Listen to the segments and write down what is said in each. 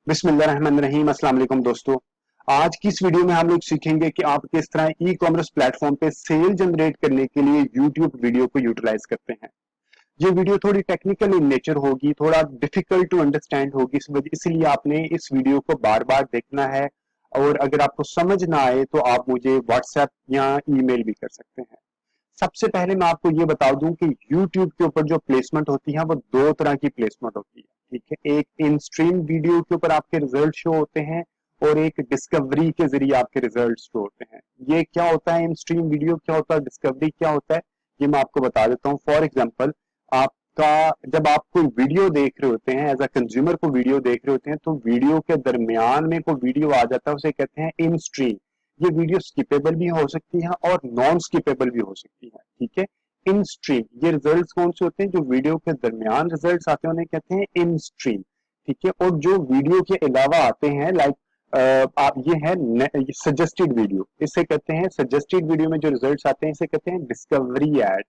बिस्मिल्लाहिर्रहमानिर्रहीम। अस्सलाम वालेकुम दोस्तों। आज की इस वीडियो में हम लोग सीखेंगे कि आप किस तरह ई कॉमर्स प्लेटफॉर्म पे सेल जनरेट करने के लिए यूट्यूब वीडियो को यूटिलाइज करते हैं। ये वीडियो थोड़ी टेक्निकल इन नेचर होगी, थोड़ा डिफिकल्ट टू अंडरस्टैंड होगी, इसलिए आपने इस वीडियो को बार बार देखना है। और अगर आपको समझ ना आए तो आप मुझे व्हाट्सएप या ईमेल भी कर सकते हैं। सबसे पहले मैं आपको ये बता दूं कि YouTube के ऊपर जो प्लेसमेंट होती है वो दो तरह की प्लेसमेंट होती है। ठीक है, एक इन स्ट्रीम वीडियो के ऊपर आपके रिजल्ट शो होते हैं और एक डिस्कवरी के जरिए आपके रिजल्ट शो होते हैं। ये क्या होता है, इन स्ट्रीम वीडियो क्या होता है, डिस्कवरी क्या होता है, ये मैं आपको बता देता हूँ। फॉर एग्जाम्पल, आपका जब आप कोई वीडियो देख रहे होते हैं, एज अ कंज्यूमर को वीडियो देख रहे होते हैं, तो वीडियो के दरमियान में कोई वीडियो आ जाता है, उसे कहते हैं इन स्ट्रीम। ये वीडियो स्किपेबल भी हो सकती है और नॉन स्किपेबल भी हो सकती है। ठीक है, इन स्ट्रीम ये रिजल्ट्स कौन से होते हैं, जो वीडियो के दरमियान रिजल्ट्स आते हैं उन्हें कहते हैं इन स्ट्रीम। ठीक है, और जो वीडियो के अलावा आते हैं, लाइक आप ये है सजेस्टेड वीडियो, इसे कहते हैं सजेस्टेड वीडियो में जो रिजल्ट्स आते हैं इसे कहते हैं डिस्कवरी एड।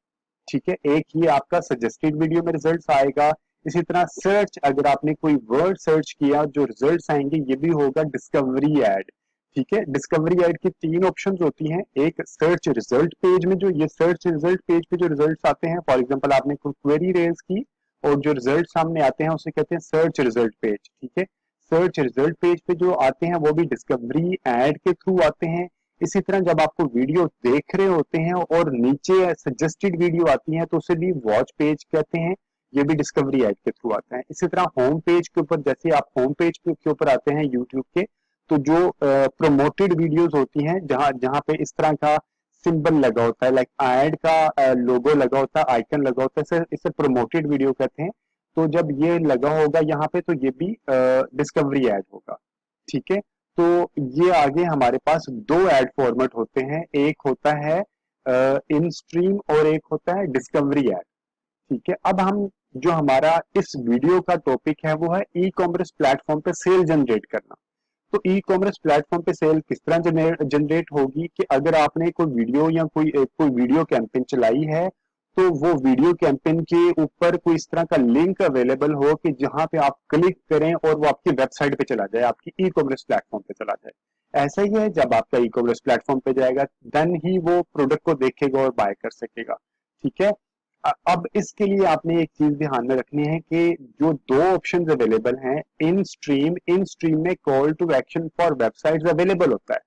ठीक है, एक ये आपका सजेस्टेड वीडियो में रिजल्ट्स आएगा। इसी तरह सर्च, अगर आपने कोई वर्ड सर्च किया, जो रिजल्ट्स आएंगे ये भी होगा डिस्कवरी एड। ठीक है, डिस्कवरी ऐड की तीन ऑप्शंस होती हैं। एक सर्च रिजल्ट पेज में, जो ये सर्च रिजल्ट पेज पे जो रिजल्ट्स आते हैं, फॉर एग्जांपल आपने कोई क्वेरी रेज की और जो रिजल्ट सामने आते हैं उसे कहते हैं सर्च रिजल्ट पेज। ठीक है, सर्च रिजल्ट पेज पे जो आते हैं वो भी डिस्कवरी ऐड के थ्रू आते हैं। इसी तरह जब आपको वीडियो देख रहे होते हैं और नीचे सजेस्टेड वीडियो आती है तो उसे भी वॉच पेज कहते हैं, ये भी डिस्कवरी ऐड के थ्रू आता है। इसी तरह होम पेज के ऊपर, जैसे आप होम पेज के ऊपर आते हैं यूट्यूब के, तो जो प्रोमोटेड वीडियोस होती हैं, जहां जहां पे इस तरह का सिंबल लगा होता है, लाइक एड का लोगो लगा होता है, आइकन लगा होता है, इसे प्रोमोटेड वीडियो कहते हैं। तो जब ये लगा होगा यहाँ पे तो ये भी डिस्कवरी एड होगा। ठीक है, तो ये आगे हमारे पास दो एड फॉर्मेट होते हैं, एक होता है इन स्ट्रीम और एक होता है डिस्कवरी एड। ठीक है, अब हम जो हमारा इस वीडियो का टॉपिक है वो है ई कॉमर्स प्लेटफॉर्म पे सेल जनरेट करना। तो ई कॉमर्स प्लेटफॉर्म पे सेल किस तरह जनरेट होगी कि अगर आपने कोई वीडियो या कोई वीडियो कैंपेन चलाई है, तो वो वीडियो कैंपेन के ऊपर कोई इस तरह का लिंक अवेलेबल हो कि जहां पे आप क्लिक करें और वो आपकी वेबसाइट पे चला जाए, आपकी ई कॉमर्स प्लेटफॉर्म पे चला जाए। ऐसा ही है, जब आपका ई कॉमर्स प्लेटफॉर्म पे जाएगा देन ही वो प्रोडक्ट को देखेगा और बाय कर सकेगा। ठीक है, अब इसके लिए आपने एक चीज ध्यान में रखनी है कि जो दो ऑप्शंस अवेलेबल हैं, इन स्ट्रीम में call to action for websites available होता है।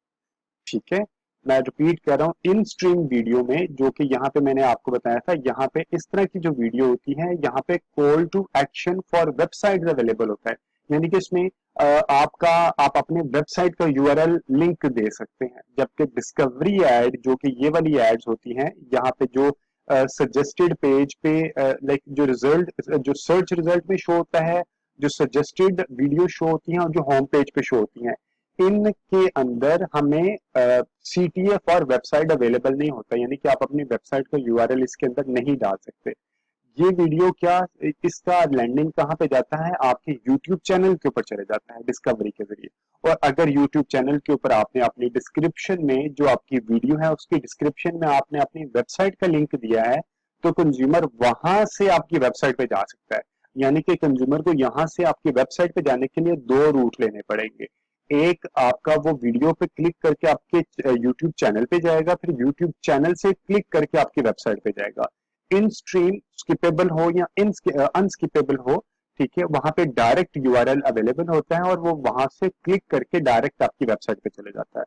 ठीक है, मैं रिपीट कर रहा हूं, इन स्ट्रीम वीडियो में, जो कि यहाँ पे मैंने आपको बताया था, यहाँ पे इस तरह की जो वीडियो होती है, यहाँ पे call to action for websites available होता है। यानी कि इसमें आप अपने वेबसाइट का यूआरएल लिंक दे सकते हैं। जबकि डिस्कवरी एड, जो कि ये वाली एड्स होती हैं, यहाँ पे जो सजेस्टेड पेज पे, लाइक जो रिजल्ट, जो सर्च रिजल्ट में शो होता है, जो सजेस्टेड वीडियो शो होती हैं और जो होम पेज पे शो होती हैं, इनके अंदर हमें सीटीएफ और वेबसाइट अवेलेबल नहीं होता। यानी कि आप अपनी वेबसाइट का यूआरएल इसके अंदर नहीं डाल सकते। ये वीडियो क्या, इसका लैंडिंग कहाँ पे जाता है, आपके YouTube चैनल के ऊपर चले जाता है डिस्कवरी के जरिए। और अगर YouTube चैनल के ऊपर आपने अपनी डिस्क्रिप्शन में, जो आपकी वीडियो है उसकी डिस्क्रिप्शन में आपने अपनी वेबसाइट का लिंक दिया है, तो कंज्यूमर वहां से आपकी वेबसाइट पे जा सकता है। यानी कि कंज्यूमर को यहां से आपकी वेबसाइट पे जाने के लिए दो रूट लेने पड़ेंगे। एक, आपका वो वीडियो पे क्लिक करके आपके YouTube चैनल पे जाएगा, फिर YouTube चैनल से क्लिक करके आपकी वेबसाइट पे जाएगा। इन स्ट्रीम स्किपेबल हो या अनस्किपेबल हो, ठीक है, वहां पे डायरेक्ट यूआरएल अवेलेबल होता है और वो वहां से क्लिक करके डायरेक्ट आपकी वेबसाइट पे चले जाता है।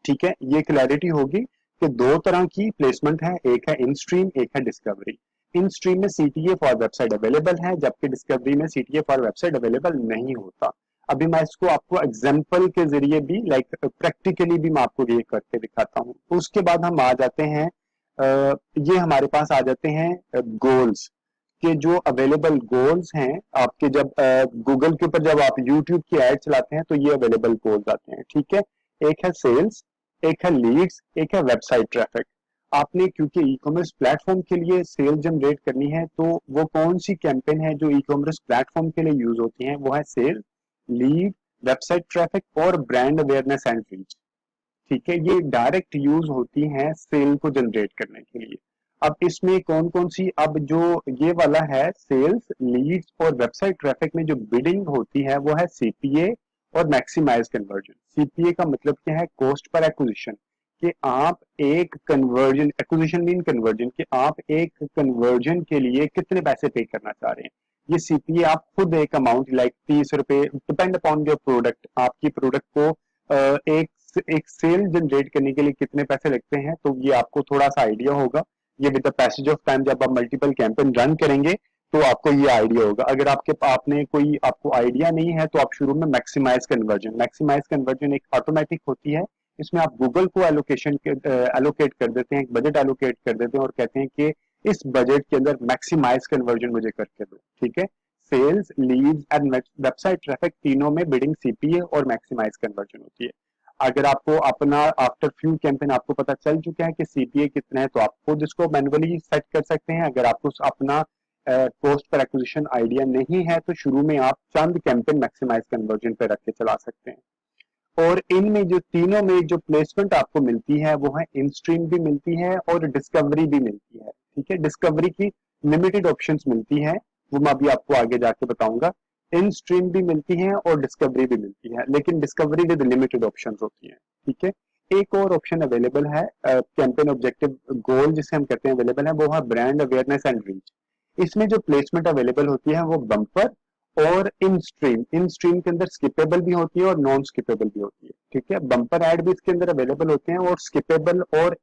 ठीक है, ये क्लैरिटी होगी कि दो तरह की प्लेसमेंट है, एक है इन स्ट्रीम, एक है डिस्कवरी। इन स्ट्रीम में सीटीए फॉर वेबसाइट अवेलेबल है, जबकि डिस्कवरी में सीटीए फॉर वेबसाइट अवेलेबल नहीं होता। अभी मैं इसको आपको एग्जाम्पल के जरिए भी, लाइक प्रैक्टिकली भी मैं आपको ये करके दिखाता हूँ। उसके बाद हम आ जाते हैं, ये हमारे पास आ जाते हैं गोल्स के, जो अवेलेबल गोल्स हैं आपके, जब गूगल के ऊपर जब आप यूट्यूब की एड चलाते हैं तो ये अवेलेबल गोल्स आते हैं। ठीक है, एक है सेल्स, एक है लीड्स, एक है वेबसाइट ट्रैफिक। आपने क्योंकि ई कॉमर्स प्लेटफॉर्म के लिए सेल जनरेट करनी है, तो वो कौन सी कैंपेन है जो ई कॉमर्स प्लेटफॉर्म के लिए यूज होती है, वो है सेल, लीड, वेबसाइट ट्रैफिक और ब्रांड अवेयरनेस एंड रीच। ठीक है, ये डायरेक्ट यूज होती हैं सेल को जनरेट करने के लिए। अब इसमें कौन कौन सी, अब जो ये वाला है सेल्स लीड्स और वेबसाइट ट्रैफिक में जो बिडिंग होती है वो है सीपीए और मैक्सिमाइज कन्वर्जन। सीपीए का मतलब क्या है, कॉस्ट पर एक्विजिशन, कि आप एक कन्वर्जन, एक्विजिशन मीन कन्वर्जन, कि आप एक कन्वर्जन के लिए कितने पैसे पे करना चाह रहे हैं। ये सीपीए आप खुद एक अमाउंट लाइक 30 रुपए, डिपेंड अपॉन योर प्रोडक्ट, आपकी प्रोडक्ट को एक एक सेल जनरेट करने के लिए कितने पैसे लगते हैं, तो ये आपको थोड़ा सा आइडिया होगा। ये with the passage of time जब आप मल्टीपल कैंपेन रन करेंगे तो आपको ये आइडिया होगा। अगर आपने कोई आपको आइडिया नहीं है तो आप शुरू में मैक्सिमाइज कन्वर्जन एक ऑटोमेटिक होती है। इसमें आप गूगल को एलोकेट कर देते हैं, एक बजट एलोकेट कर देते हैं और कहते हैं कि इस बजट के अंदर मैक्सिमाइज कन्वर्जन मुझे करके दो, ठीक है। Sales leads and website traffic तीनों में बिडिंग सीपीए और मैक्सिमाइज कन्वर्जन होती है। अगर आपको अपना आफ्टर फ्यू कैंपेन आपको पता चल चुका है कि सीपीए कितना है तो आप खुद इसको मैनुअली सेट कर सकते हैं। अगर आपको अपना कॉस्ट पर एक्विजिशन आइडिया नहीं है तो शुरू में आप चंद कैंपेन मैक्सिमाइज कन्वर्जन पे रख के चला सकते हैं। और इनमें जो तीनों में जो प्लेसमेंट आपको मिलती है वो है इन स्ट्रीम भी मिलती है और डिस्कवरी भी मिलती है, ठीक है। डिस्कवरी की लिमिटेड ऑप्शंस मिलती है, वो मैं अभी आपको आगे जाके बताऊंगा। इन स्ट्रीम भी मिलती है और डिस्कवरी भी मिलती है, लेकिन डिस्कवरी विद लिमिटेड ऑप्शंस होती है, ठीक है। एक और ऑप्शन अवेलेबल है कैंपेन ऑब्जेक्टिव गोल जिसे हम कहते हैं अवेलेबल है, वो है ब्रांड अवेयरनेस एंड रीच। इसमें जो प्लेसमेंट अवेलेबल होती है वो बम्पर और इन स्ट्रीम के अंदर स्किपेबल भी होती है और नॉन स्किपेबल भी होती है, ठीक है। बम्पर एड भी इसके अंदर अवेलेबल होते हैं और स्किपेबल और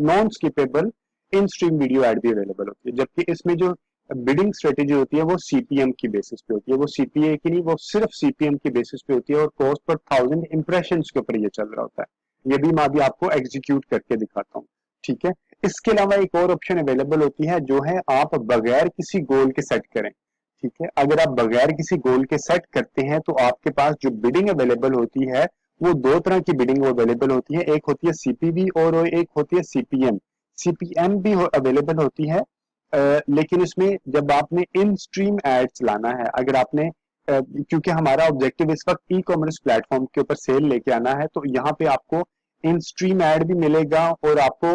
नॉन स्किपेबल इन स्ट्रीम वीडियो एड भी अवेलेबल होती है। जबकि इसमें जो बिडिंग स्ट्रेटेजी होती है वो सीपीएम की बेसिस पे होती है, वो सीपीए की नहीं, वो सिर्फ सीपीएम की बेसिस पे होती है और कॉस्ट पर 1000 इंप्रेशंस के ऊपर ये चल रहा होता है। ये भी मैं अभी आपको एग्जीक्यूट करके दिखाता हूँ, ठीक है। इसके अलावा एक और ऑप्शन अवेलेबल होती है जो है आप बगैर किसी गोल के सेट करें, ठीक है। अगर आप बगैर किसी गोल के सेट करते हैं तो आपके पास जो बिडिंग अवेलेबल होती है वो दो तरह की बिडिंग अवेलेबल होती है, एक होती है सीपीवी और एक होती है सीपीएम। सीपीएम भी अवेलेबल होती है, लेकिन इसमें जब आपने इन स्ट्रीम एड चलाना है, अगर आपने क्योंकि हमारा ऑब्जेक्टिव इस वक्त ई कॉमर्स प्लेटफॉर्म के ऊपर सेल लेके आना है, तो यहाँ पे आपको इन स्ट्रीम एड भी मिलेगा और आपको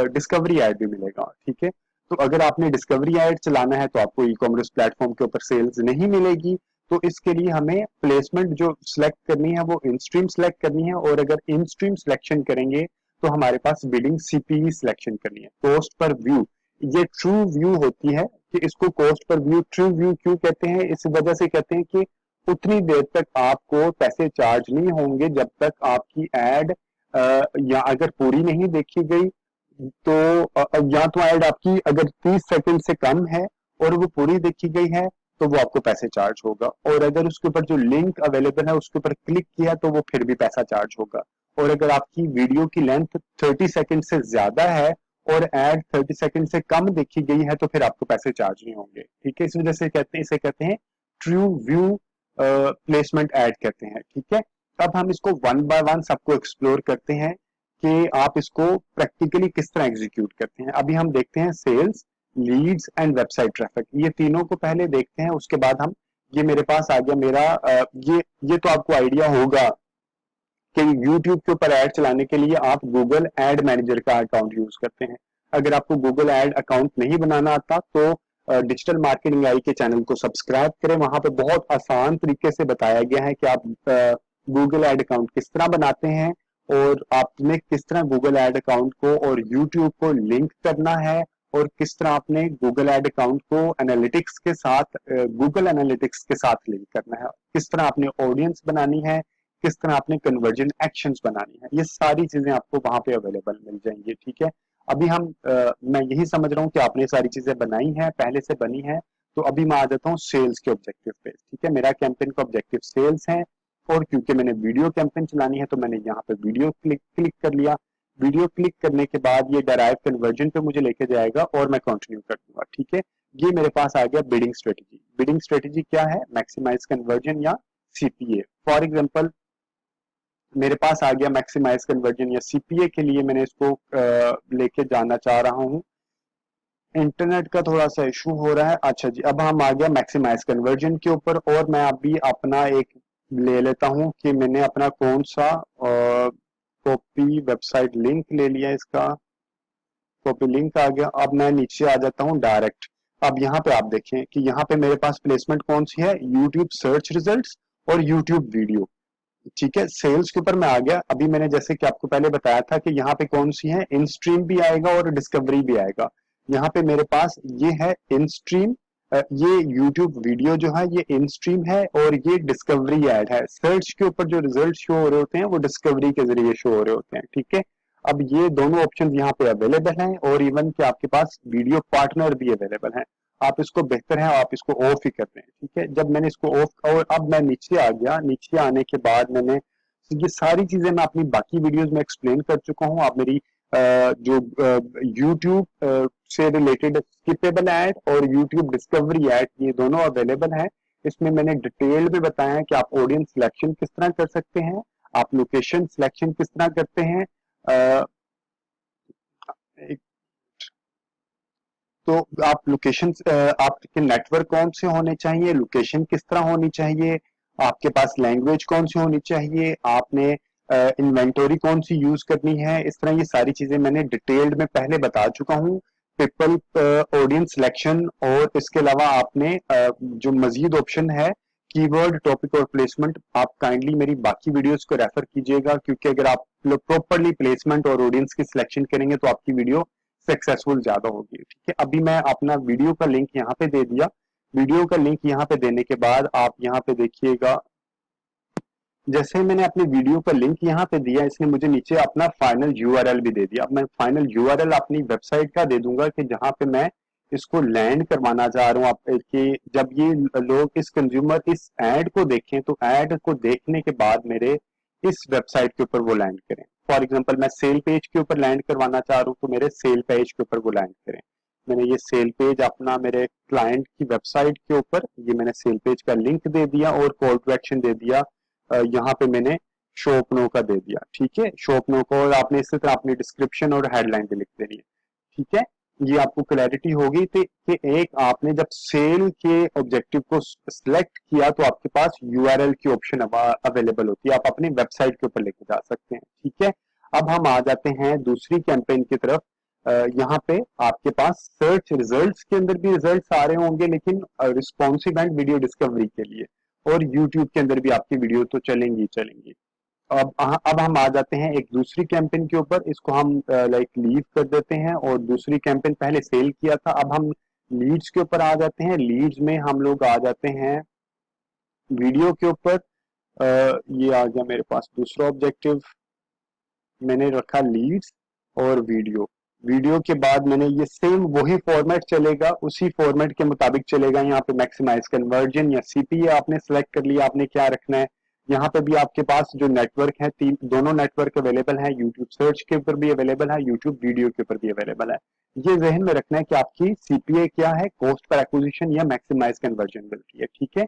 डिस्कवरी एड भी मिलेगा, ठीक है। तो अगर आपने डिस्कवरी एड चलाना है तो आपको ई कॉमर्स प्लेटफॉर्म के ऊपर सेल्स नहीं मिलेगी। तो इसके लिए हमें प्लेसमेंट जो सिलेक्ट करनी है वो इन स्ट्रीम सिलेक्ट करनी है, और अगर इन स्ट्रीम सिलेक्शन करेंगे तो हमारे पास बिडिंग सीपीवी सिलेक्शन करनी है, कॉस्ट पर व्यू। ये ट्रू व्यू होती है, कि इसको cost per view true view क्यों कहते हैं, इस वजह से कहते हैं कि उतनी देर तक आपको पैसे चार्ज नहीं होंगे जब तक आपकी एड या अगर पूरी नहीं देखी गई तो या तो एड आपकी अगर 30 सेकंड से कम है और वो पूरी देखी गई है तो वो आपको पैसे चार्ज होगा, और अगर उसके ऊपर जो लिंक अवेलेबल है उसके ऊपर क्लिक किया तो वो फिर भी पैसा चार्ज होगा। और अगर आपकी वीडियो की लेंथ 30 सेकंड से ज्यादा है और एड 30 सेकंड से कम देखी गई है तो फिर आपको पैसे चार्ज नहीं होंगे, ठीक है। इस वजह से इसे कहते हैं ट्रू व्यू प्लेसमेंट एड कहते हैं, ठीक है। अब हम इसको वन बाय वन सबको एक्सप्लोर करते हैं कि आप इसको प्रैक्टिकली किस तरह एग्जीक्यूट करते हैं। अभी हम देखते हैं sales, leads and website traffic, ये तीनों को पहले देखते हैं, उसके बाद हम, ये मेरे पास आ गया मेरा ये तो आपको आइडिया होगा कि YouTube के ऊपर ऐड चलाने के लिए आप गूगल एड मैनेजर का अकाउंट यूज करते हैं। अगर आपको गूगल एड अकाउंट नहीं बनाना आता तो डिजिटल मार्केटिंग आई के चैनल को सब्सक्राइब करें, वहां पे बहुत आसान तरीके से बताया गया है कि आप गूगल एड अकाउंट किस तरह बनाते हैं और आपने किस तरह गूगल एड अकाउंट को और यूट्यूब को लिंक करना है, और किस तरह आपने गूगल एड अकाउंट को एनालिटिक्स के साथ, गूगल एनालिटिक्स के साथ लिंक करना है, किस तरह आपने ऑडियंस बनानी है, किस तरह आपने कन्वर्जन एक्शंस बनानी है, ये सारी चीजें आपको वहां पे अवेलेबल मिल जाएंगी, ठीक है। अभी मैं यही समझ रहा हूँ कि आपने सारी चीजें बनाई हैं, पहले से बनी है। तो अभी मैं आ जाता हूँ सेल्स के ऑब्जेक्टिव पे, ठीक है। मेरा कैंपेन का ऑब्जेक्टिव सेल्स है, और क्योंकि मैंने वीडियो कैंपेन चलानी है तो मैंने यहाँ पे वीडियो क्लिक कर लिया। वीडियो क्लिक करने के बाद ये डायरेक्ट कन्वर्जन पे मुझे लेके जाएगा और मैं कंटिन्यू कर दूंगा, ठीक है। ये मेरे पास आ गया बिडिंग स्ट्रेटेजी। बिडिंग स्ट्रेटेजी क्या है, मैक्सिमाइज कन्वर्जन या सीपीए। फॉर एग्जाम्पल मेरे पास आ गया मैक्सिमाइज कन्वर्जन या सीपीए के लिए मैंने इसको लेके जाना चाह रहा हूं। इंटरनेट का थोड़ा सा इशू हो रहा है। अच्छा जी, अब हम आ गया मैक्सिमाइज कन्वर्जन के ऊपर, और मैं अभी अपना एक ले लेता हूं कि मैंने अपना कौन सा कॉपी वेबसाइट लिंक ले लिया इसका। कॉपी लिंक आ गया। अब मैं नीचे आ जाता हूँ डायरेक्ट। अब यहाँ पे आप देखें कि यहाँ पे मेरे पास प्लेसमेंट कौन सी है, यूट्यूब सर्च रिजल्ट्स और यूट्यूब वीडियो। ठीक है, सेल्स के ऊपर मैं आ गया। अभी मैंने जैसे कि आपको पहले बताया था कि यहाँ पे कौन सी है, इन स्ट्रीम भी आएगा और डिस्कवरी भी आएगा। यहाँ पे मेरे पास ये है इन स्ट्रीम, ये यूट्यूब वीडियो जो है ये इन स्ट्रीम है, और ये डिस्कवरी ऐड है। सर्च के ऊपर जो रिजल्ट शो हो रहे होते हैं वो डिस्कवरी के जरिए शो हो रहे होते हैं। ठीक है, अब ये दोनों ऑप्शन यहाँ पे अवेलेबल हैं, और इवन कि आपके पास वीडियो पार्टनर भी अवेलेबल है। आप इसको बेहतर है आप इसको ऑफ ही कर दें। ठीक है, जब मैंने इसको ऑफ, और अब मैं नीचे आ गया। नीचे आने के बाद मैंने ये सारी चीजें मैं अपनी बाकी वीडियोस में एक्सप्लेन कर चुका हूँ। आप मेरी जो YouTube से रिलेटेड स्किपेबल ऐड और YouTube डिस्कवरी ऐड ये दोनों अवेलेबल है। इसमें मैंने डिटेल में बताया है कि आप ऑडियंस सिलेक्शन किस तरह कर सकते हैं, आप लोकेशन सिलेक्शन किस तरह करते हैं। अ, तो आप लोकेशन, आपके नेटवर्क कौन से होने चाहिए, लोकेशन किस तरह होनी चाहिए, आपके पास लैंग्वेज कौन सी होनी चाहिए, आपने इन्वेंटोरी कौन सी यूज करनी है। इस तरह ये सारी चीजें मैंने डिटेल्ड में पहले बता चुका हूँ। पीपल ऑडियंस सिलेक्शन, और इसके अलावा आपने जो मजीद ऑप्शन है कीवर्ड, टॉपिक और प्लेसमेंट, आप काइंडली मेरी बाकी वीडियोस को रेफर कीजिएगा, क्योंकि अगर आप प्रॉपरली प्लेसमेंट और ऑडियंस की सिलेक्शन करेंगे तो आपकी वीडियो सक्सेसफुल ज्यादा होगी। ठीक है, अभी मैं अपना वीडियो का लिंक यहाँ पे दे दिया। वीडियो का लिंक यहाँ पे देने के बाद आप यहाँ पे देखिएगा, जैसे मैंने अपने वीडियो का लिंक यहाँ पे दिया, इसने मुझे नीचे अपना फाइनल यूआरएल भी दे दिया। अब मैं फाइनल यूआरएल अपनी वेबसाइट का दे दूंगा कि जहाँ पे मैं इसको लैंड करवाना चाह रहा हूँ। आप कि जब ये लोग, इस कंज्यूमर इस ऐड को देखें तो ऐड को देखने के बाद मेरे इस वेबसाइट के ऊपर वो लैंड करें। फॉर एग्जाम्पल मैं सेल पेज के ऊपर लैंड करवाना चाह रहा हूँ तो मेरे सेल पेज के ऊपर वो लैंड करें। मैंने ये सेल पेज अपना मेरे क्लाइंट की वेबसाइट के ऊपर, ये मैंने सेल पेज का लिंक दे दिया और कॉल टू एक्शन दे दिया। यहाँ पे मैंने शॉप नो का दे दिया। ठीक है, शॉप नो को, और आपने इसी तरह अपनी डिस्क्रिप्शन और हेडलाइन भी लिख देनी है। ठीक है, ये आपको क्लैरिटी होगी कि एक आपने जब सेल के ऑब्जेक्टिव को सिलेक्ट किया तो आपके पास यूआरएल की ऑप्शन अवेलेबल होती है, आप अपनी वेबसाइट के ऊपर लेके जा सकते हैं। ठीक है, अब हम आ जाते हैं दूसरी कैंपेन की तरफ। यहाँ पे आपके पास सर्च रिजल्ट्स के अंदर भी रिजल्ट्स आ रहे होंगे, लेकिन रिस्पॉन्सिव एंड वीडियो डिस्कवरी के लिए, और यूट्यूब के अंदर भी आपकी वीडियो तो चलेंगी चलेंगी। अब हम आ जाते हैं एक दूसरी कैंपेन के ऊपर, इसको हम लाइक लीव कर देते हैं, और दूसरी कैंपेन पहले सेल किया था। अब हम लीड्स के ऊपर आ जाते हैं। लीड्स में हम लोग आ जाते हैं वीडियो के ऊपर। ये आ गया मेरे पास दूसरा ऑब्जेक्टिव, मैंने रखा लीड्स और वीडियो। वीडियो के बाद मैंने ये सेम वही फॉर्मेट चलेगा, उसी फॉर्मेट के मुताबिक चलेगा। यहाँ पे मैक्सिमाइज कन्वर्जन या सीपीए आपने सेलेक्ट कर लिया, आपने क्या रखना है। यहाँ पे भी आपके पास जो नेटवर्क है, तीन दोनों नेटवर्क अवेलेबल है, यूट्यूब सर्च के ऊपर भी अवेलेबल है, यूट्यूब वीडियो के ऊपर भी अवेलेबल है। ये जहन में रखना है कि आपकी सीपीए क्या है, कॉस्ट पर एक्विजिशन या मैक्सिमाइज कन्वर्जन मिलती है। ठीक है,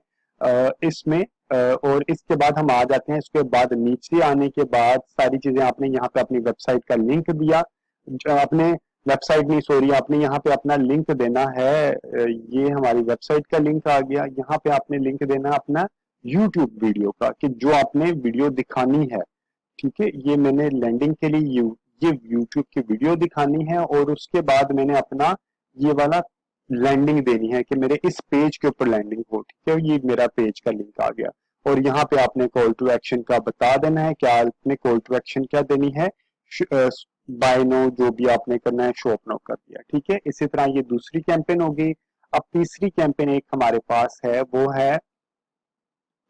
इसमें और इसके बाद हम आ जाते हैं, इसके बाद नीचे आने के बाद सारी चीजें आपने यहाँ पे अपनी वेबसाइट का लिंक दिया। अपने वेबसाइट नहीं, सॉरी, आपने यहाँ पे अपना लिंक देना है। ये हमारी वेबसाइट का लिंक आ गया। यहाँ पे आपने लिंक देना है अपना यूट्यूब वीडियो का, कि जो आपने वीडियो दिखानी है। ठीक है, ये मैंने लैंडिंग के लिए ये यूट्यूब की वीडियो दिखानी है, और उसके बाद मैंने अपना ये वाला लैंडिंग देनी है कि मेरे इस पेज के ऊपर लैंडिंग हो। ठीक है, ये मेरा पेज का लिंक आ गया, और यहाँ पे आपने कॉल टू एक्शन का बता देना है, क्या आपने कॉल टू एक्शन क्या देनी है, बाय नो जो भी आपने करना है, शॉप नो कर दिया। ठीक है, इसी तरह ये दूसरी कैंपेन होगी। अब तीसरी कैंपेन एक हमारे पास है, वो है,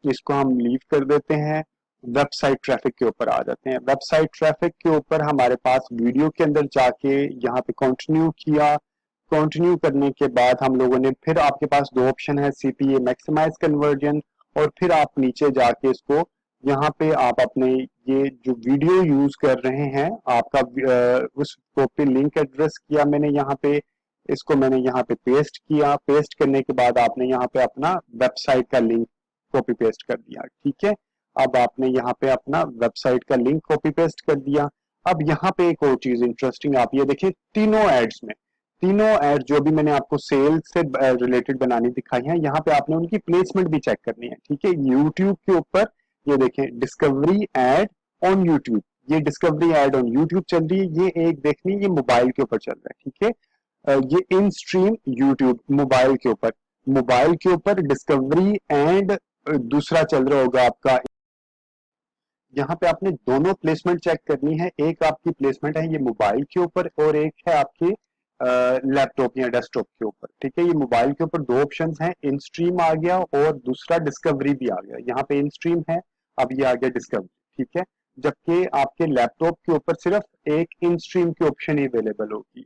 इसको हम लीव कर देते हैं। वेबसाइट ट्रैफिक के ऊपर आ जाते हैं। वेबसाइट ट्रैफिक के ऊपर हमारे पास वीडियो के अंदर जाके यहाँ पे कंटिन्यू किया। कंटिन्यू करने के बाद हम लोगों ने, फिर आपके पास दो ऑप्शन है, सीपीए मैक्सिमाइज कन्वर्जन, और फिर आप नीचे जाके इसको, यहाँ पे आप अपने ये जो वीडियो यूज कर रहे हैं आपका, उस कॉपी लिंक एड्रेस किया मैंने यहाँ पे, इसको मैंने यहाँ पे पेस्ट किया। पेस्ट करने के बाद आपने यहाँ पे अपना वेबसाइट का लिंक कॉपी पेस्ट कर दिया। ठीक है, अब आपने यहाँ पे अपना वेबसाइट का लिंक कॉपी पेस्ट कर दिया। अब यहाँ पे एक और चीज इंटरेस्टिंग, आप ये देखिए, तीनों एड्स में, तीनों एड जो भी मैंने आपको सेल से रिलेटेड बनानी दिखाई है, यहाँ पे आपने उनकी प्लेसमेंट भी चेक करनी है। ठीक है, यूट्यूब के ऊपर ये देखें, डिस्कवरी एड ऑन यूट्यूब, ये डिस्कवरी एड ऑन यूट्यूब चल रही है, ये एक देखनी, ये मोबाइल के ऊपर चल रहा है, ठीक है। ये इन स्ट्रीम यूट्यूब मोबाइल के ऊपर डिस्कवरी एंड दूसरा चल रहा होगा आपका। यहाँ पे आपने दोनों प्लेसमेंट चेक करनी है, एक आपकी प्लेसमेंट है ये मोबाइल के ऊपर और एक है आपकी लैपटॉप या डेस्कटॉप के ऊपर, ठीक है। ये मोबाइल के ऊपर दो ऑप्शंस हैं, इन स्ट्रीम आ गया और दूसरा डिस्कवरी भी आ गया। यहाँ पे इन स्ट्रीम है, अब ये आ गया डिस्कवरी, ठीक है। जबकि आपके लैपटॉप के ऊपर सिर्फ एक इन स्ट्रीम की ऑप्शन ही अवेलेबल होगी,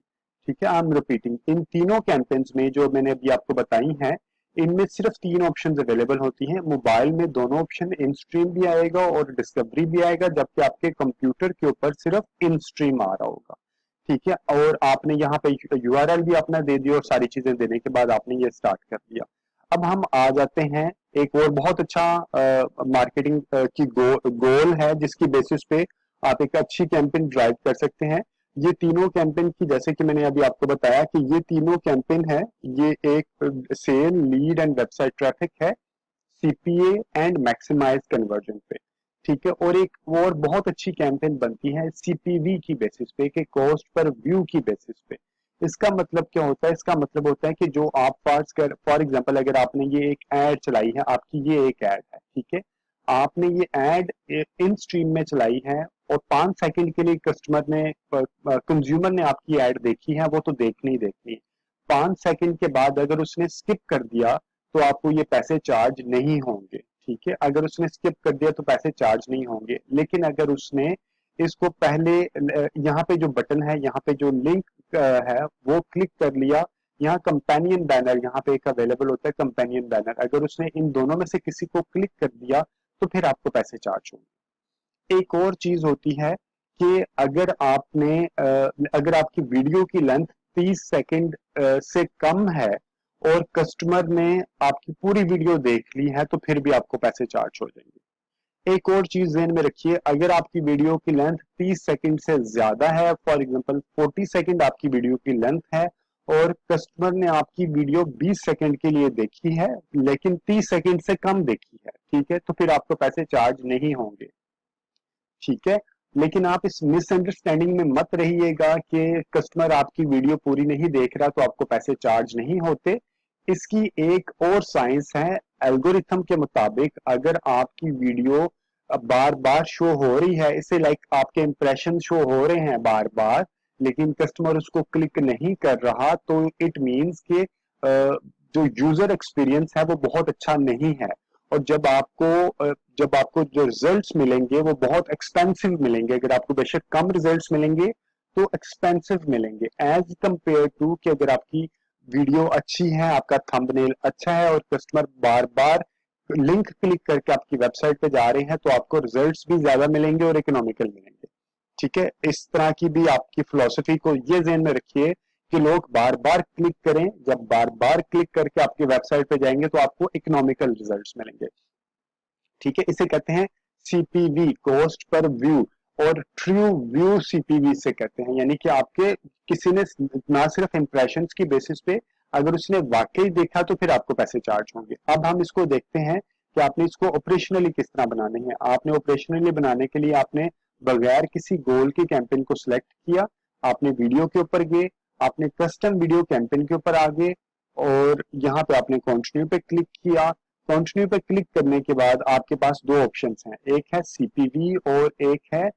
ठीक है। आई एम रिपीटिंग, इन तीनों कैंपेन्स में जो मैंने अभी आपको बताई हैं, इनमें सिर्फ तीन ऑप्शन अवेलेबल होती हैं। मोबाइल में दोनों ऑप्शन, इन स्ट्रीम भी आएगा और डिस्कवरी भी आएगा, जबकि आपके कंप्यूटर के ऊपर सिर्फ इन स्ट्रीम आ रहा होगा, ठीक है। और आपने यहाँ पे यूआरएल भी अपना दे दिया और सारी चीजें देने के बाद आपने ये स्टार्ट कर दिया। अब हम आ जाते हैं एक और बहुत अच्छा मार्केटिंग की गोल है, जिसकी बेसिस पे आप एक अच्छी कैंपेन ड्राइव कर सकते हैं। ये तीनों कैंपेन की, जैसे कि मैंने अभी आपको बताया कि ये तीनों कैंपेन है, ये एक sale, lead and website traffic है, सीपीए एंड मैक्सिमाइज कन्वर्जन पे, ठीक है। और एक और बहुत अच्छी कैंपेन बनती है सीपीवी की बेसिस पे, कि कॉस्ट पर व्यू की बेसिस पे। इसका मतलब क्या होता है? इसका मतलब होता है कि जो आप फॉर एग्जांपल अगर आपने ये एक एड चलाई है, आपकी ये एक एड है, ठीक है, आपने ये एड इन स्ट्रीम में चलाई है और 5 सेकंड के लिए कस्टमर ने, कंज्यूमर ने आपकी एड देखी है, वो तो देखनी ही देखनी है। 5 सेकंड के बाद अगर उसने स्किप कर दिया तो आपको ये पैसे चार्ज नहीं होंगे, ठीक है। अगर उसने स्किप कर दिया तो पैसे चार्ज नहीं होंगे। लेकिन अगर उसने इसको पहले यहाँ पे जो बटन है, यहाँ पे जो लिंक है, वो क्लिक कर लिया, यहाँ कंपेनियन बैनर यहाँ पे एक अवेलेबल होता है, कंपेनियन बैनर, अगर उसने इन दोनों में से किसी को क्लिक कर दिया तो फिर आपको पैसे चार्ज होंगे। एक और चीज होती है कि अगर आपकी वीडियो की लेंथ 30 सेकंड से कम है और कस्टमर ने आपकी पूरी वीडियो देख ली है, तो फिर भी आपको पैसे चार्ज हो जाएंगे। एक और चीज ध्यान में रखिए, अगर आपकी वीडियो की लेंथ 30 सेकंड से ज्यादा है, फॉर एग्जांपल 40 सेकंड आपकी वीडियो की लेंथ है और कस्टमर ने आपकी वीडियो 20 सेकंड के लिए देखी है लेकिन 30 सेकंड से कम देखी है, ठीक है, तो फिर आपको पैसे चार्ज नहीं होंगे, ठीक है। लेकिन आप इस मिसअंडरस्टैंडिंग में मत रहिएगा कि कस्टमर आपकी वीडियो पूरी नहीं देख रहा तो आपको पैसे चार्ज नहीं होते। इसकी एक और साइंस है, एल्गोरिथम के मुताबिक अगर आपकी वीडियो बार बार शो हो रही है, इसे लाइक आपके इंप्रेशन शो हो रहे हैं बार बार, लेकिन कस्टमर उसको क्लिक नहीं कर रहा, तो इट मीन्स कि जो यूजर एक्सपीरियंस है वो बहुत अच्छा नहीं है। और जब आपको जो रिजल्ट्स मिलेंगे वो बहुत एक्सपेंसिव मिलेंगे। अगर आपको बेशक कम रिजल्ट्स मिलेंगे तो एक्सपेंसिव मिलेंगे एज कंपेयर टू कि अगर आपकी वीडियो अच्छी है, आपका थंबनेल अच्छा है और कस्टमर बार बार लिंक क्लिक करके आपकी वेबसाइट पे जा रहे हैं, तो आपको रिजल्ट्स भी ज्यादा मिलेंगे और इकोनॉमिकल मिलेंगे, ठीक है। इस तरह की भी आपकी फिलॉसफी को ये ध्यान में रखिए कि लोग बार बार क्लिक करें, जब बार बार क्लिक करके आपकी वेबसाइट पे जाएंगे तो आपको इकोनॉमिकल रिजल्ट्स मिलेंगे, ठीक है। इसे कहते हैं सीपीवी, कॉस्ट पर व्यू, और ट्रू व्यू सीपीवी से कहते हैं, यानी कि आपके किसी ने ना सिर्फ इंप्रेशन की बेसिस पे अगर उसने वाकई देखा तो फिर आपको पैसे चार्ज होंगे। अब हम इसको देखते हैं कि आपने इसको ऑपरेशनली किस तरह बनाने हैं। आपने ऑपरेशनली बनाने के लिए आपने बगैर किसी गोल की कैंपेन को सिलेक्ट किया, आपने वीडियो के ऊपर गए, आपने कस्टम वीडियो कैंपेन के ऊपर आ गए और यहाँ पे आपने कंटिन्यू पे क्लिक किया। कंटिन्यू पे क्लिक करने के बाद आपके पास दो ऑप्शंस हैं, एक है सीपीवी और एक है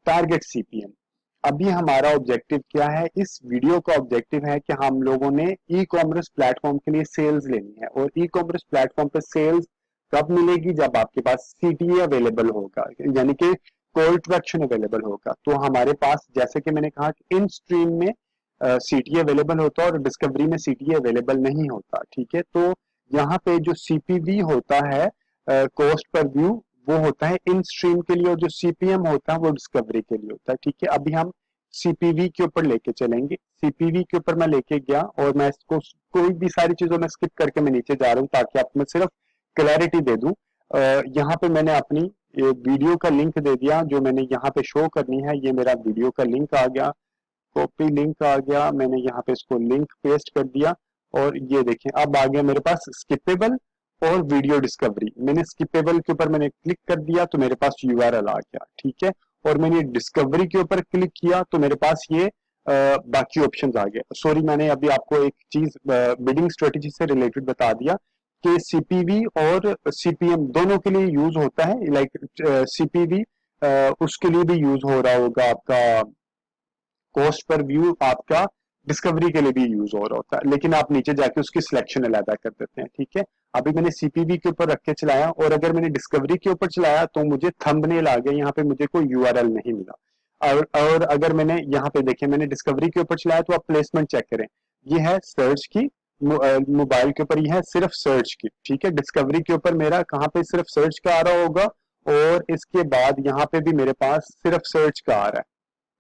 टारगेट सीपीएम। अभी हमारा ऑब्जेक्टिव क्या है? इस वीडियो का ऑब्जेक्टिव है कि हम लोगों ने ई कॉमर्स प्लेटफॉर्म के लिए सेल्स लेनी है, और ई कॉमर्स प्लेटफॉर्म पे सेल्स कब मिलेगी? जब आपके पास सीटीए अवेलेबल होगा, यानी कि कॉल टू एक्शन अवेलेबल होगा। तो हमारे पास, जैसे कि मैंने कहा कि इन स्ट्रीम में सीटीए अवेलेबल होता है और डिस्कवरी में सीटीए अवेलेबल नहीं होता, ठीक है। तो यहाँ पे जो सीपीवी होता है, कॉस्ट पर व्यू, वो होता है इन स्ट्रीम के लिए, और जो सीपीएम होता है वो डिस्कवरी के लिए होता है, ठीक है। अभी हम सीपीवी के ऊपर लेके चलेंगे। सीपीवी के ऊपर मैं लेके गया और मैं इसको कोई भी सारी चीजों में स्किप करके मैं नीचे जा रहा हूँ ताकि आपको मैं सिर्फ क्लैरिटी दे दूं। यहाँ पे मैंने अपनी वीडियो का लिंक दे दिया जो मैंने यहाँ पे शो करनी है। ये मेरा वीडियो का लिंक आ गया, कॉपी लिंक आ गया, मैंने यहाँ पे इसको लिंक पेस्ट कर दिया और ये देखें अब आ गया मेरे पास स्किपेबल और वीडियो डिस्कवरी। मैंने स्किपेबल के ऊपर मैंने क्लिक कर दिया तो मेरे पास यूआरएल आ गया, ठीक है। और मैंने डिस्कवरी के ऊपर क्लिक किया तो मेरे पास ये बाकी ऑप्शंस आ गए। सॉरी, मैंने अभी आपको एक चीज बिडिंग स्ट्रेटेजी से रिलेटेड बता दिया कि सीपीवी और सीपीएम दोनों के लिए यूज होता है। लाइक सीपीवी उसके लिए भी यूज हो रहा होगा, आपका कॉस्ट पर व्यू आपका डिस्कवरी के लिए भी यूज हो रहा होता है, लेकिन आप नीचे जाके उसकी सिलेक्शन अलग कर देते हैं। ठीक है, अभी मैंने सीपीवी के ऊपर रख के चलाया और अगर मैंने डिस्कवरी के ऊपर चलाया तो मुझे थंबनेल आ गया, यहाँ पे मुझे कोई यूआरएल नहीं मिला। और अगर मैंने यहाँ पे देखे मैंने डिस्कवरी के ऊपर चलाया तो आप प्लेसमेंट चेक करें, ये है सर्च की, मोबाइल के ऊपर ये है सिर्फ सर्च की। ठीक है, डिस्कवरी के ऊपर मेरा कहाँ पे सिर्फ सर्च का आ रहा होगा और इसके बाद यहाँ पे भी मेरे पास सिर्फ सर्च का आ रहा है।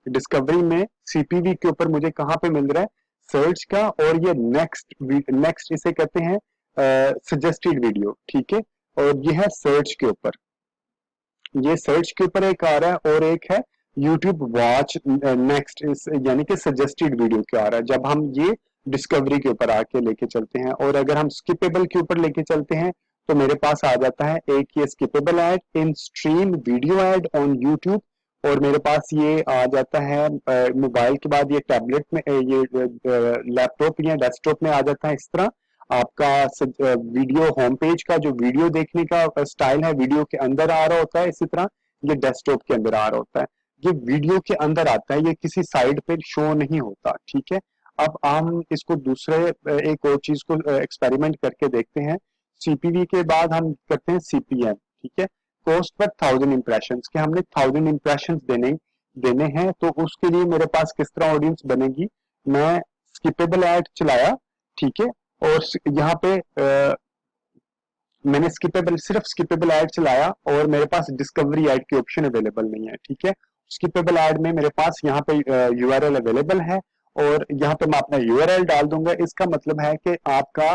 डिस्कवरी में सीपीवी के ऊपर मुझे कहाँ पे मिल रहा है, सर्च का, और ये नेक्स्ट इसे कहते हैं सजेस्टेड वीडियो। ठीक है, और ये है सर्च के ऊपर, ये सर्च के ऊपर एक आ रहा है और एक है यूट्यूब वॉच नेक्स्ट, यानी कि सजेस्टेड वीडियो क्या आ रहा है। जब हम ये डिस्कवरी के ऊपर आके लेके चलते हैं और अगर हम स्किपेबल के ऊपर लेके चलते हैं तो मेरे पास आ जाता है एक ये skippable ad in stream video ad on YouTube, और मेरे पास ये आ जाता है मोबाइल के बाद ये टैबलेट में ये लैपटॉप या डेस्कटॉप में आ जाता है। इस तरह आपका वीडियो होम पेज का जो वीडियो देखने का स्टाइल है वीडियो के अंदर आ रहा होता है, इसी तरह ये डेस्कटॉप के अंदर आ रहा होता है। ये वीडियो के अंदर आता है, ये किसी साइड पे शो नहीं होता। ठीक है, अब हम इसको दूसरे एक और चीज को एक्सपेरिमेंट करके देखते हैं। सीपीवी के बाद हम करते हैं सीपीएम। ठीक है, कॉस्ट पर 1000 इंप्रेशन के हमने 1000 इंप्रेशन देने हैं, तो उसके लिए मेरे पास किस तरह ऑडियंस बनेगी। मैं स्किपेबल ऐड चलाया, ठीक है, और यहाँ पे मैंने सिर्फ स्किपेबल ऐड चलाया और मेरे पास डिस्कवरी ऐड की ऑप्शन अवेलेबल नहीं है। ठीक है, स्किपेबल ऐड में मेरे पास यहाँ पे यूआरएल अवेलेबल है और यहाँ पे मैं अपना यूआरएल डाल दूंगा। इसका मतलब है कि आपका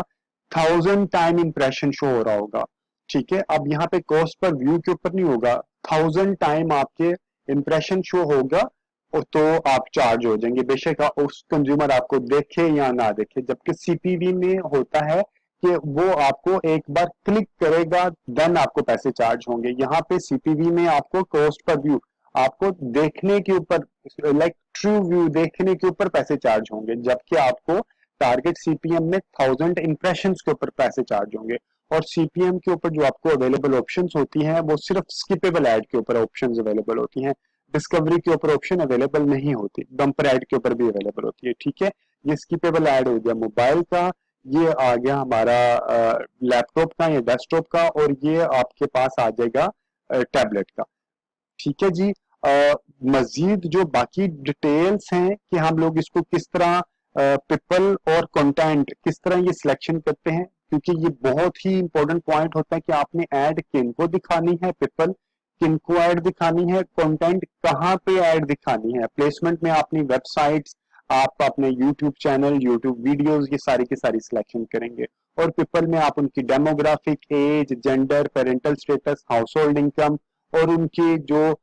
1000 टाइम इंप्रेशन शो हो रहा होगा। ठीक है, अब यहाँ पे कॉस्ट पर व्यू के ऊपर नहीं होगा, 1000 टाइम आपके इंप्रेशन शो होगा और तो आप चार्ज हो जाएंगे, बेशक उस कंज्यूमर आपको देखे या ना देखे। जबकि सीपीवी में होता है कि वो आपको एक बार क्लिक करेगा देन आपको पैसे चार्ज होंगे। यहाँ पे सीपीवी में आपको कॉस्ट पर व्यू, आपको देखने के ऊपर, लाइक ट्रू व्यू देखने के ऊपर पैसे चार्ज होंगे, जबकि आपको टारगेट सीपीएम में 1000 इंप्रेशन के ऊपर पैसे चार्ज होंगे। और सीपीएम के ऊपर जो आपको अवेलेबल ऑप्शंस होती हैं वो सिर्फ स्किपेबल ऐड के ऊपर ऑप्शंस अवेलेबल होती हैं, डिस्कवरी के ऊपर ऑप्शन अवेलेबल नहीं होती, बम्पर ऐड के ऊपर भी अवेलेबल होती है। ठीक है, ये स्किपेबल ऐड हो गया मोबाइल का, ये आ गया हमारा लैपटॉप का या डेस्कटॉप का, और ये आपके पास आ जाएगा टैबलेट का। ठीक है जी, मजीद जो बाकी डिटेल्स हैं कि हम लोग इसको किस तरह पीपल और कंटेंट किस तरह ये सिलेक्शन करते हैं, क्योंकि ये बहुत ही इंपॉर्टेंट पॉइंट होता है कि आपने ऐड किनको दिखानी है, पीपल किनको ऐड दिखानी है, कंटेंट कहाँ पे ऐड दिखानी है। प्लेसमेंट में अपनी वेबसाइट्स, आप अपने यूट्यूब चैनल, यूट्यूब वीडियोस, ये सारी की सारी सिलेक्शन करेंगे। और पीपल में आप उनकी demographic, age, gender, parental status, household income और उनकी जो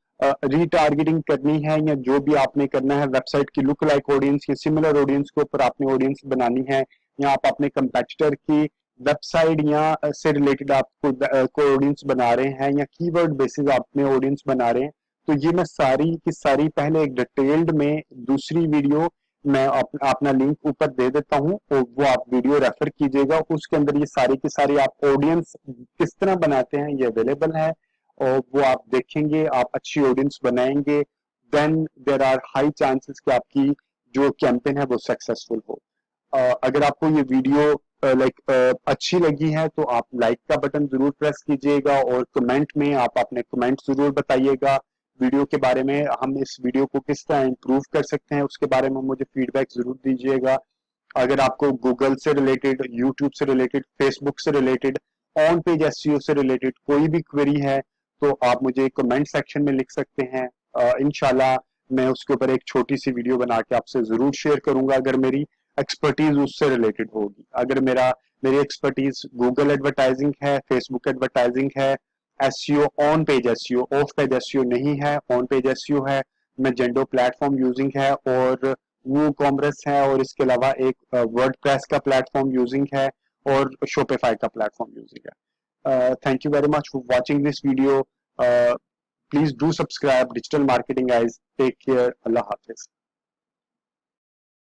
रीटारगेटिंग करनी है या जो भी आपने करना है, वेबसाइट की लुक लाइक ऑडियंस या सिमिलर ऑडियंस के ऊपर आपने ऑडियंस बनानी है, या आप अपने कंपेटिटर की वेबसाइट या से रिलेटेड आप कोई ऑडियंस बना रहे हैं या कीवर्ड बेसिस आपने ऑडियंस बना रहे हैं, तो ये मैं सारी की सारी पहले एक डिटेल्ड में दूसरी वीडियो मैं अपना लिंक ऊपर दे देता हूँ, और वो आप वीडियो रेफर कीजिएगा। उसके अंदर ये सारी की सारी आप ऑडियंस किस तरह बनाते हैं ये अवेलेबल है, और वो आप देखेंगे, आप अच्छी ऑडियंस बनाएंगे, then there are high chances कि आपकी जो कैंपेन है वो सक्सेसफुल हो। अगर आपको ये वीडियो अच्छी लगी है तो आप लाइक का बटन जरूर प्रेस कीजिएगा और कमेंट में आप अपने कमेंट जरूर बताइएगा वीडियो के बारे में। हम इस वीडियो को किस तरह इंप्रूव कर सकते हैं उसके बारे में मुझे फीडबैक जरूर दीजिएगा। अगर आपको गूगल से रिलेटेड, यूट्यूब से रिलेटेड, फेसबुक से रिलेटेड, ऑन पेज एसईओ से रिलेटेड कोई भी क्वेरी है तो आप मुझे कमेंट सेक्शन में लिख सकते हैं। इंशाल्लाह मैं उसके ऊपर एक छोटी सी वीडियो बना के आपसे जरूर शेयर करूंगा अगर मेरी एक्सपर्टीज उससे रिलेटेड होगी। अगर मेरी एक्सपर्टीज गूगल एडवर्टाइजिंग है, फेसबुक एडवर्टाइजिंग है, SEO, on page SEO, of page SEO नहीं है, ऑन पेज एसईओ है, मैजेंडो प्लेटफॉर्म यूजिंग है और वो कॉमर्स है, और इसके अलावा एक वर्डप्रेस का प्लेटफॉर्म यूजिंग है और शॉपिफाई का प्लेटफॉर्म यूजिंग है। Thank you very much for watching this video. Please do subscribe Digital Marketing Guys. Take care. Allah Hafiz.